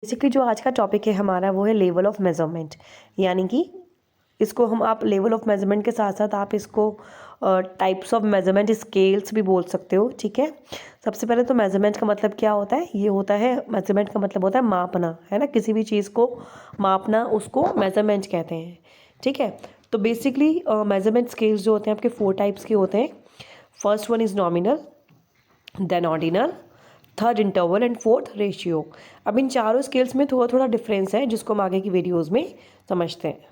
Basically जो आज का टॉपिक है हमारा वो है लेवल ऑफ मेजरमेंट। यानी कि इसको हम आप लेवल ऑफ मेजरमेंट के साथ साथ आप इसको टाइप्स ऑफ मेजरमेंट स्केल्स भी बोल सकते हो। ठीक है, सबसे पहले तो मेजरमेंट का मतलब क्या होता है? ये होता है, मेजरमेंट का मतलब होता है मापना, है ना। किसी भी चीज़ को मापना उसको मेजरमेंट कहते हैं। ठीक है, तो बेसिकली मेजरमेंट स्केल्स जो होते हैं आपके 4 टाइप्स के होते हैं। First one is nominal, then ordinal, third interval and fourth ratio. अब इन चारों स्केल्स में थोड़ा थोड़ा डिफरेंस है जिसको हम आगे की वीडियोज़ में समझते हैं।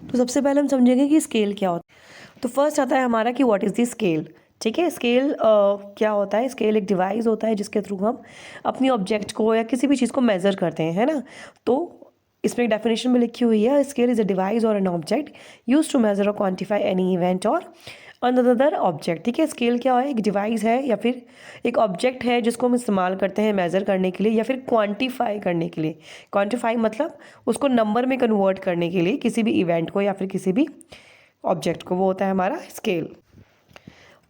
तो सबसे पहले हम समझेंगे कि स्केल क्या होता है। तो फर्स्ट आता है हमारा कि व्हाट इज़ द स्केल। ठीक है, स्केल क्या होता है? स्केल एक डिवाइस होता है जिसके थ्रू हम अपनी ऑब्जेक्ट को या किसी भी चीज़ को मेज़र करते हैं, है ना। तो इसमें एक डेफिनेशन में लिखी हुई है, स्केल इज़ अ डिवाइस और an object use to measure और क्वान्टिफाई एनी इवेंट और अनदर ऑब्जेक्ट। ठीक है, स्केल क्या है? एक डिवाइस है या फिर एक ऑब्जेक्ट है जिसको हम इस्तेमाल करते हैं मेज़र करने के लिए या फिर क्वांटिफाई करने के लिए। क्वांटिफाई मतलब उसको नंबर में कन्वर्ट करने के लिए किसी भी इवेंट को या फिर किसी भी ऑब्जेक्ट को, वो होता है हमारा स्केल।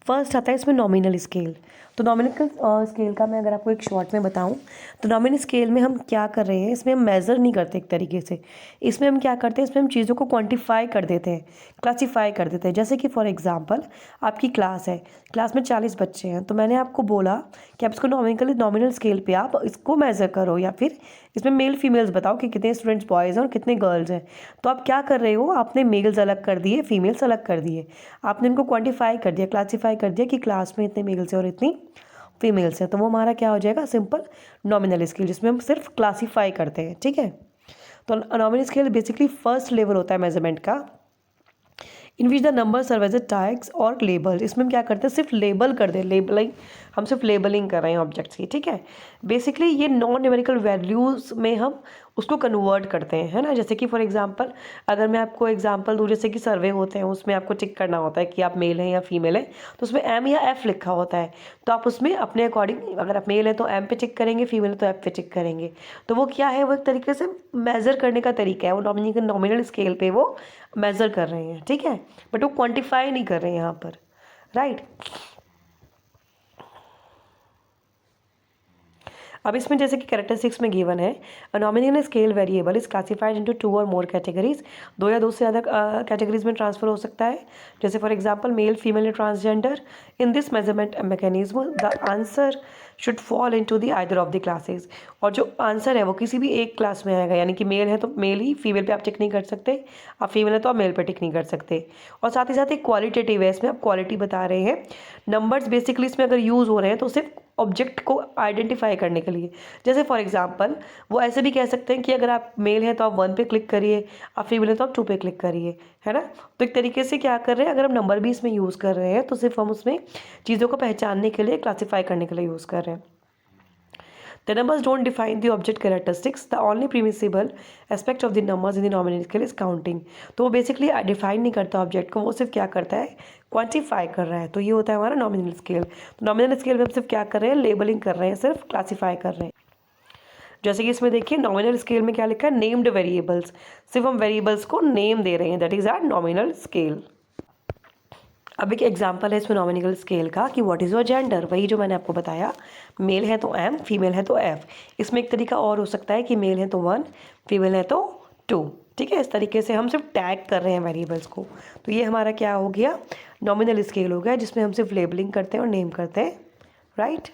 फर्स्ट आता है इसमें नॉमिनल स्केल। तो नॉमिनल स्केल का मैं अगर आपको एक शॉर्ट में बताऊं तो नॉमिनल स्केल में हम क्या कर रहे हैं, इसमें हम मेज़र नहीं करते एक तरीके से। इसमें हम क्या करते हैं, इसमें हम चीज़ों को क्वांटिफाई कर देते हैं, क्लासीफाई कर देते हैं। जैसे कि फॉर एग्जांपल आपकी क्लास है, क्लास में 40 बच्चे हैं, तो मैंने आपको बोला कि आप इसको नॉमिनल स्केल पे आप इसको मेज़र करो या फिर इसमें मेल फीमेल्स बताओ कि कितने स्टूडेंट्स बॉयज़ हैं और कितने गर्ल्स हैं। तो आप क्या कर रहे हो, आपने मेल्स अलग कर दिए, फीमेल्स अलग कर दिए, आपने इनको क्वांटिफाई कर दिया, क्लासीफाई कर दिया कि क्लास में इतने मेल्स हैं और इतनी फीमेल्स हैं। तो वो हमारा क्या हो जाएगा, सिंपल नॉमिनल स्केल, जिसमें हम सिर्फ क्लासीफाई करते हैं। ठीक है, तो nominal scale basically first level होता है मेजरमेंट का, in which the number serve as a tags और लेबल। इसमें हम क्या करते हैं, सिर्फ लेबल कर दें, लेबलिंग, हम सिर्फ लेबलिंग कर रहे हैं ऑब्जेक्ट्स की। ठीक है, बेसिकली ये नॉन न्यूमेरिकल वैल्यूज़ में हम उसको कन्वर्ट करते हैं, है ना। जैसे कि फॉर एग्जांपल अगर मैं आपको एग्जांपल दूँ, जैसे कि सर्वे होते हैं उसमें आपको टिक करना होता है कि आप मेल हैं या फीमेल हैं, तो उसमें एम या एफ लिखा होता है। तो आप उसमें अपने अकॉर्डिंग, अगर आप मेल हैं तो एम पे टिक करेंगे, फीमेल है तो एफ पे टिक करेंगे। तो वो क्या है, वो एक तरीके से मेज़र करने का तरीका है, वो नॉमिनल स्केल पे वो मेज़र कर रहे हैं। ठीक है, बट वो क्वांटिफाई नहीं कर रहे हैं यहाँ पर, राइट। अब इसमें जैसे कि कैरेक्टरिस्टिक्स में गिवन है, a nominal scale variable is classified into 2 और मोर कैटेगरीज। 2 या 2 से ज़्यादा कैटेगरीज में ट्रांसफर हो सकता है। जैसे फॉर एग्जांपल मेल, फीमेल या transgender. In this measurement mechanism the answer should fall into the either of the classes. और जो आंसर है वो किसी भी एक क्लास में आएगा, यानी कि मेल है तो मेल ही, फीमेल पे आप टिक नहीं कर सकते, आप फीमेल है तो आप मेल पे टिक नहीं कर सकते। और साथ ही साथ एक क्वालिटेटिव है, इसमें आप क्वालिटी बता रहे हैं। नंबर्स बेसिकली इसमें अगर यूज़ हो रहे हैं तो सिर्फ ऑब्जेक्ट को आइडेंटिफाई करने के लिए। जैसे फॉर एग्जांपल वो ऐसे भी कह सकते हैं कि अगर आप मेल हैं तो आप 1 पे क्लिक करिए, आप फीमेल हैं तो आप 2 पे क्लिक करिए, है ना। तो एक तरीके से क्या कर रहे हैं, अगर हम नंबर भी इसमें यूज़ कर रहे हैं तो सिर्फ हम उसमें चीज़ों को पहचानने के लिए, क्लासीफाई करने के लिए यूज़ कर रहे हैं। The numbers don't define the object characteristics. The only permissible aspect of the numbers in the nominal scale is counting. तो वो बेसिकली डिफाइन नहीं करता ऑब्जेक्ट को, वो सिर्फ क्या करता है, क्वांटिफाई कर रहा है। तो ये होता है हमारा नॉमिनल स्केल। तो नॉमिनल स्केल में हम सिर्फ क्या कर रहे हैं, लेबलिंग कर रहे हैं, सिर्फ क्लासीफाई कर रहे हैं। जैसे कि इसमें देखिए नॉमिनल स्केल में क्या लिखा है, नेम्ड वेरिएबल्स, सिर्फ हम वेरिएबल्स को नेम दे रहे हैं, that is our nominal scale. अब एक एग्जांपल है इसमें नॉमिनल स्केल का कि व्हाट इज़ योर जेंडर, वही जो मैंने आपको बताया, मेल है तो एम, फीमेल है तो एफ। इसमें एक तरीका और हो सकता है कि मेल है तो 1, फीमेल है तो 2। ठीक है, इस तरीके से हम सिर्फ टैग कर रहे हैं वेरिएबल्स को। तो ये हमारा क्या हो गया, नॉमिनल स्केल हो गया, जिसमें हम सिर्फ लेबलिंग करते हैं और नेम करते हैं, राइट।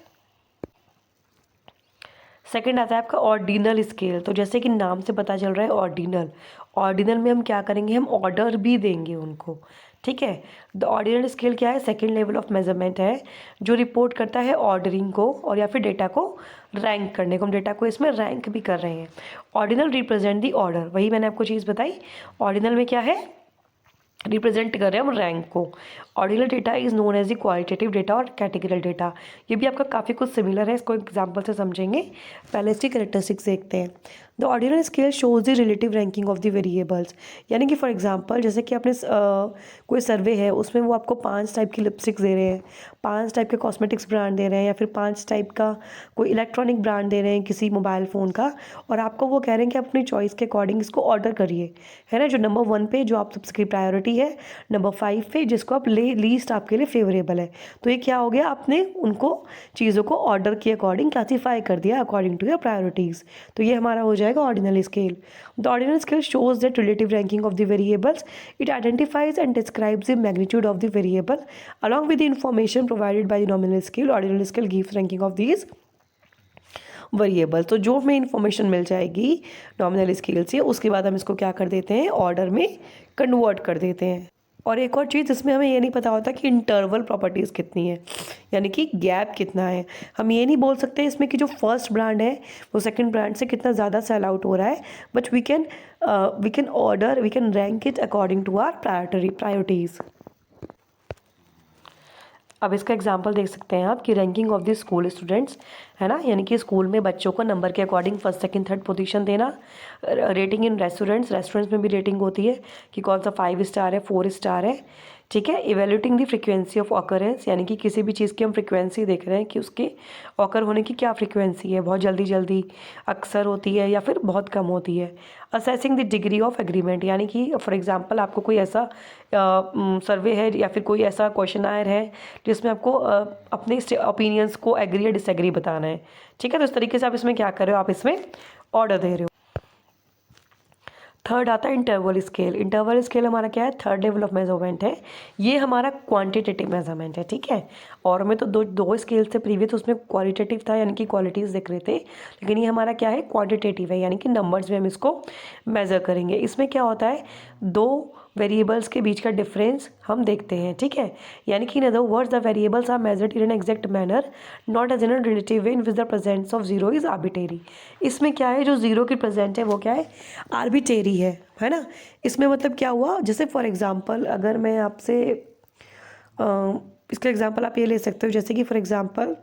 सेकंड आता है आपका ऑर्डिनल स्केल। तो जैसे कि नाम से पता चल रहा है ऑर्डिनल, ऑर्डिनल में हम क्या करेंगे, हम ऑर्डर भी देंगे उनको। ठीक है, द ऑर्डिनल स्केल क्या है, सेकंड लेवल ऑफ मेजरमेंट है जो रिपोर्ट करता है ऑर्डरिंग को और या फिर डेटा को रैंक करने को। हम डेटा को इसमें रैंक भी कर रहे हैं। ऑर्डिनल रिप्रेजेंट दी ऑर्डर, वही मैंने आपको चीज़ बताई। ऑर्डिनल में क्या है, रिप्रेजेंट कर रहे हैं हम रैंक को। Ordinal data is known as the qualitative data और कैटेगरियल डेटा। ये भी आपका काफ़ी कुछ सिमिलर है, इसको एग्जांपल से समझेंगे। पहले इसकी कैरेक्टरिस्टिक्स देखते हैं। The ordinal scale shows the relative ranking of the variables, यानी कि फॉर एग्जांपल जैसे कि आपने कोई सर्वे है उसमें वो आपको 5 टाइप की लिपस्टिक्स दे रहे हैं, 5 टाइप के कॉस्मेटिक्स ब्रांड दे रहे हैं, या फिर 5 टाइप का कोई इलेक्ट्रॉनिक ब्रांड दे रहे हैं किसी मोबाइल फ़ोन का, और आपको वो कह रहे हैं कि अपनी चॉइस के अकॉर्डिंग इसको ऑर्डर करिए, है ना। जो नंबर 1 पे जो आप सबकी प्रायोरिटी है, नंबर 5 पे जिसको आप लीस्ट आपके लिए फेवरेबल है। तो ये क्या हो गया, आपने उनको चीज़ों को ऑर्डर के अकॉर्डिंग क्लासीफाई कर दिया अकॉर्डिंग टू योर प्रायोरिटीज़। तो ये हमारा हो जाएगा ordinal scale. The ordinal scale shows that relative ranking of the variables, it identifies and describes the magnitude of the variable along with the information provided by the nominal scale. Ordinal scale gives ranking of these variable. तो जो हमें information मिल जाएगी nominal scale से, उसके बाद हम इसको क्या कर देते हैं, ऑर्डर में कन्वर्ट कर देते हैं। और एक और चीज़, इसमें हमें ये नहीं पता होता कि इंटरवल प्रॉपर्टीज़ कितनी है, यानी कि गैप कितना है। हम ये नहीं बोल सकते इसमें कि जो फर्स्ट ब्रांड है वो सेकंड ब्रांड से कितना ज़्यादा सेल आउट हो रहा है, but we can rank it according to our priorities. अब इसका एग्जांपल देख सकते हैं आप कि ranking of the school students, है ना, यानी कि स्कूल में बच्चों को नंबर के according first second third position देना। रेटिंग इन रेस्टोरेंट्स में भी रेटिंग होती है कि कौन सा 5 स्टार है, 4 स्टार है, ठीक है। Evaluating the frequency of occurrence, यानी कि किसी भी चीज़ की हम फ्रीक्वेंसी देख रहे हैं कि उसके ऑकर होने की क्या फ्रीक्वेंसी है, बहुत जल्दी जल्दी, अक्सर होती है या फिर बहुत कम होती है। Assessing the degree of agreement, यानी कि फॉर एग्जांपल आपको कोई ऐसा सर्वे है या फिर कोई ऐसा क्वेश्चन आयर है जिसमें आपको अपने ओपिनियंस को एग्री या डिसएग्री बताना है, ठीक है। तो इस तरीके से आप इसमें क्या कर रहे हो, आप इसमें ऑर्डर दे रहे हो। थर्ड आता है इंटरवल स्केल। इंटरवल स्केल हमारा क्या है, थर्ड लेवल ऑफ मेजरमेंट है। ये हमारा क्वांटिटेटिव मेजरमेंट है, ठीक है। और में तो दो स्केल से प्रीवियस उसमें क्वालिटेटिव था, यानी कि क्वालिटीज़ दिख रहे थे, लेकिन ये हमारा क्या है, क्वांटिटेटिव है, यानी कि नंबर्स में हम इसको मेज़र करेंगे। इसमें क्या होता है, दो वेरिएबल्स के बीच का डिफरेंस हम देखते हैं, ठीक है। यानी कि in other words the variables are measured in an exact manner, not as in a relative way in which the presence of zero is arbitrary. इसमें क्या है, जो जीरो की प्रेजेंट है वो क्या है, आर्बिटेरी है ना। इसमें मतलब क्या हुआ, जैसे फॉर एग्जांपल अगर मैं आपसे इसका एग्जांपल आप ये ले सकते हो, जैसे कि फॉर एग्जांपल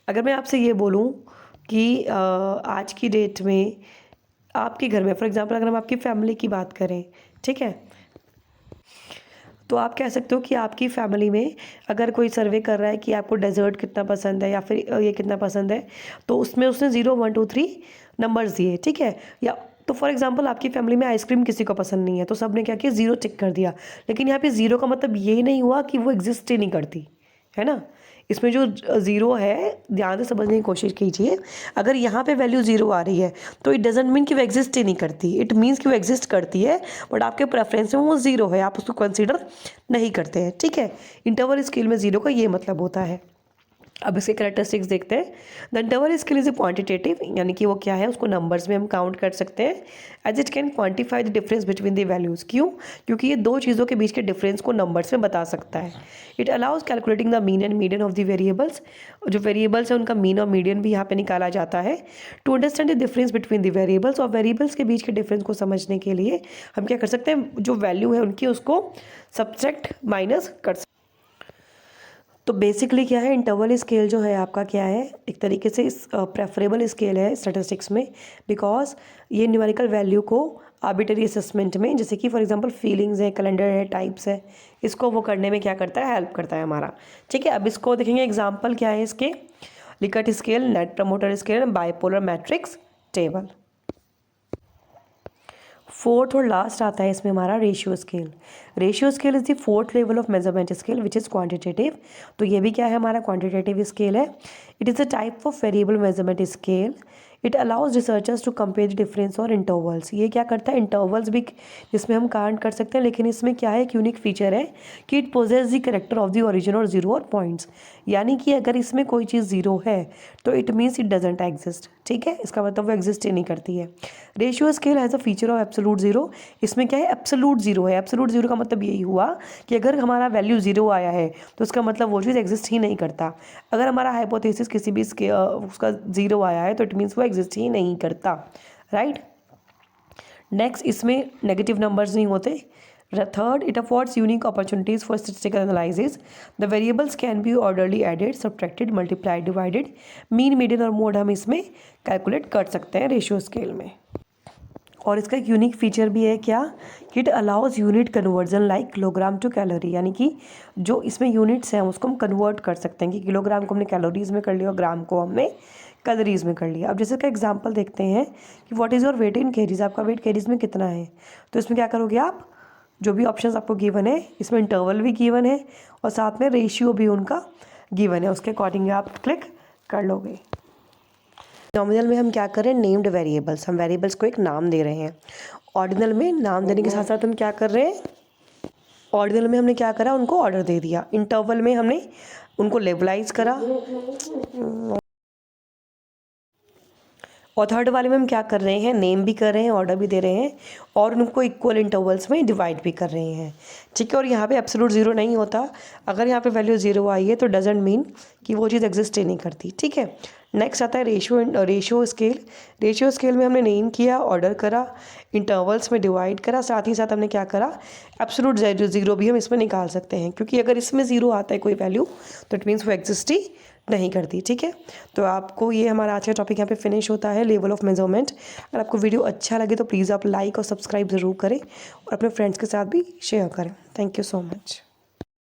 अगर मैं आपसे ये बोलूँ कि आज की डेट में आपके घर में, फॉर एग्जांपल अगर हम आपकी फैमिली की बात करें, ठीक है, तो आप कह सकते हो कि आपकी फैमिली में अगर कोई सर्वे कर रहा है कि आपको डेजर्ट कितना पसंद है या फिर ये कितना पसंद है, तो उसमें उसने 0 1 2 3 नंबर्स दिए, ठीक है। या तो फॉर एग्जांपल आपकी फैमिली में आइसक्रीम किसी को पसंद नहीं है, तो सब ने क्या किया, 0 टिक कर दिया। लेकिन यहाँ पे 0 का मतलब ये नहीं हुआ कि वो एग्जिस्ट ही नहीं करती, है ना। इसमें जो 0 है, ध्यान से समझने की कोशिश कीजिए। अगर यहाँ पे वैल्यू 0 आ रही है तो इट डजेंट मीन कि वो एग्जिस्ट ही नहीं करती, इट मीन्स कि वो एग्जिस्ट करती है, बट आपके प्रेफरेंस में वो 0 है, आप उसको कंसीडर नहीं करते हैं, ठीक है। इंटरवल स्केल में 0 का ये मतलब होता है। अब इसके कैरेक्टरिस्टिक्स देखते हैं। The interval scale is a quantitative, यानी कि वो क्या है, उसको नंबर्स में हम काउंट कर सकते हैं, as it can quantify the difference between the values. क्यों, क्योंकि ये दो चीज़ों के बीच के डिफरेंस को नंबर्स में बता सकता है। It allows calculating the mean and median of the variables, जो वेरिएबल्स है उनका मीन और मीडियन भी यहाँ पे निकाला जाता है। To understand the difference between the variables, और वेरिएबल्स के बीच के डिफरेंस को समझने के लिए हम क्या कर सकते हैं, जो वैल्यू है उनकी उसको सब्ट्रैक्ट माइनस कर सकते हैं। तो बेसिकली क्या है, इंटरवल स्केल जो है आपका क्या है, एक तरीके से इस प्रेफरेबल स्केल है स्टैटिस्टिक्स में, बिकॉज ये न्यूमेरिकल वैल्यू को आर्बिटरी असेसमेंट में, जैसे कि फॉर एग्जांपल फीलिंग्स है, कैलेंडर है, टाइप्स है, इसको वो करने में क्या करता है, हेल्प करता है हमारा, ठीक है। अब इसको देखेंगे एग्जाम्पल क्या है इसके, Likert scale, net promoter scale, bipolar matrix table. Fourth और लास्ट आता है इसमें हमारा ratio scale. Ratio scale is the fourth level of measurement scale which is quantitative. तो ये भी क्या है, हमारा क्वांटिटेटिव स्केल है। It is a type of variable measurement scale. It allows researchers to compare the difference और intervals. ये क्या करता है, इंटरवल्स भी जिसमें हम काउंट कर सकते हैं, लेकिन इसमें क्या है, एक यूनिक फीचर है कि it possesses the character of the origin और जीरो और पॉइंट्स। यानी कि अगर इसमें कोई चीज़ 0 है तो it means it doesn't exist, ठीक है, इसका मतलब वो एग्जिस्ट ही नहीं करती है। Ratio scale has a feature of absolute zero. इसमें क्या है, एब्सोलूट जीरो है। एब्सोलूट जीरो का मतलब यही हुआ कि अगर हमारा वैल्यू 0 आया है तो उसका मतलब वो चीज़ एग्जिस्ट ही नहीं करता। अगर हमारा हाइपोथेसिस किसी भी उसका 0 आया है तो इट मीन्स वो एग्जिस्ट ही नहीं करता, राइट। नेक्स्ट, इसमें नेगेटिव नंबर्स नहीं होते, Third, it affords unique opportunities for statistical analysis. The variables can be orderly added, subtracted, multiplied, divided. Mean, median और मोड हम इसमें कैलकुलेट कर सकते हैं रेशियो स्केल में। और इसका एक यूनिक फीचर भी है क्या, कि it allows unit conversion like kilogram to calorie, यानी कि जो इसमें यूनिट्स हैं उसको हम कन्वर्ट कर सकते हैं कि किलोग्राम को हमने कैलोरीज में कर लिया और ग्राम को हमने कैलोरीज में कर लिया। अब जैसे का एग्जांपल देखते हैं कि what is your weight in KGs, आपका वेट केजीज में कितना है। तो इसमें क्या करोगे आप, जो भी ऑप्शंस आपको गिवन है इसमें इंटरवल भी गिवन है और साथ में रेशियो भी उनका गिवन है, उसके अकॉर्डिंग आप क्लिक कर लोगे। नॉमिनल में हम क्या करें, नेम्ड वेरिएबल्स, हम वेरिएबल्स को एक नाम दे रहे हैं। ऑर्डिनल में नाम देने के साथ साथ हम क्या कर रहे हैं, ऑर्डिनल में हमने क्या करा, उनको ऑर्डर दे दिया। इंटरवल में हमने उनको लेबलाइज करा। और थर्ड वाले में हम क्या कर रहे हैं, नेम भी कर रहे हैं, ऑर्डर भी दे रहे हैं और उनको इक्वल इंटरवल्स में डिवाइड भी कर रहे हैं, ठीक है। और यहाँ पे एब्सोल्यूट ज़ीरो नहीं होता, अगर यहाँ पे वैल्यू ज़ीरो आई है तो डजेंट मीन कि वो चीज़ एग्जिस्ट ही नहीं करती, ठीक है। नेक्स्ट आता है रेशियो स्केल। रेशियो स्केल में हमने नेम किया, ऑर्डर करा, इंटरवल्स में डिवाइड करा, साथ ही साथ हमने क्या करा, एब्सोल्यूट ज़ीरो भी हम इसमें निकाल सकते हैं, क्योंकि अगर इसमें ज़ीरो आता है कोई वैल्यू तो इट मीन्स वो एग्जिस्ट ही नहीं करती, ठीक है। तो आपको ये हमारा आज का टॉपिक यहाँ पे फिनिश होता है, लेवल ऑफ मेजरमेंट। अगर आपको वीडियो अच्छा लगे तो प्लीज़ आप लाइक और सब्सक्राइब ज़रूर करें और अपने फ्रेंड्स के साथ भी शेयर करें। Thank you so much.